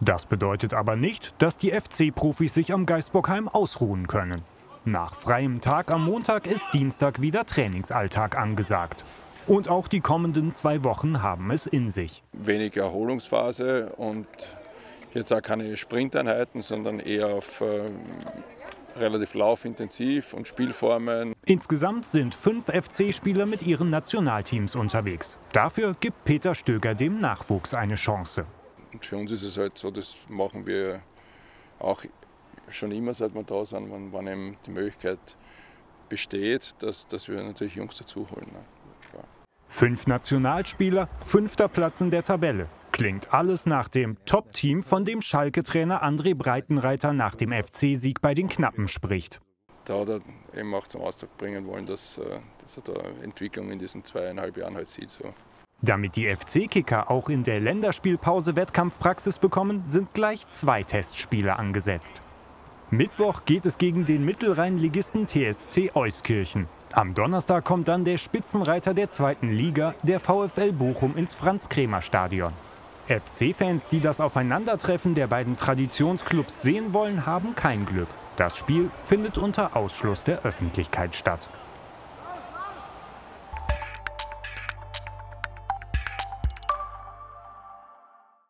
Das bedeutet aber nicht, dass die FC-Profis sich am Geisbockheim ausruhen können. Nach freiem Tag am Montag ist Dienstag wieder Trainingsalltag angesagt. Und auch die kommenden 2 Wochen haben es in sich. Wenig Erholungsphase und jetzt auch keine Sprinteinheiten, sondern eher auf relativ laufintensiv und Spielformen. Insgesamt sind 5 FC-Spieler mit ihren Nationalteams unterwegs. Dafür gibt Peter Stöger dem Nachwuchs eine Chance. Und für uns ist es halt so, das machen wir auch schon immer, seit wir da sind, wenn eben die Möglichkeit besteht, dass wir natürlich Jungs dazu holen. Ne? 5 Nationalspieler, 5. Platz in der Tabelle. Klingt alles nach dem Top-Team, von dem Schalke-Trainer André Breitenreiter nach dem FC-Sieg bei den Knappen spricht. Da hat er eben auch zum Ausdruck bringen wollen, dass er da Entwicklung in diesen 2,5 Jahren halt sieht. So. Damit die FC-Kicker auch in der Länderspielpause Wettkampfpraxis bekommen, sind gleich 2 Testspiele angesetzt. Mittwoch geht es gegen den Mittelrhein-Ligisten TSC Euskirchen. Am Donnerstag kommt dann der Spitzenreiter der 2. Liga, der VfL Bochum, ins Franz-Kremer-Stadion. FC-Fans, die das Aufeinandertreffen der beiden Traditionsclubs sehen wollen, haben kein Glück. Das Spiel findet unter Ausschluss der Öffentlichkeit statt.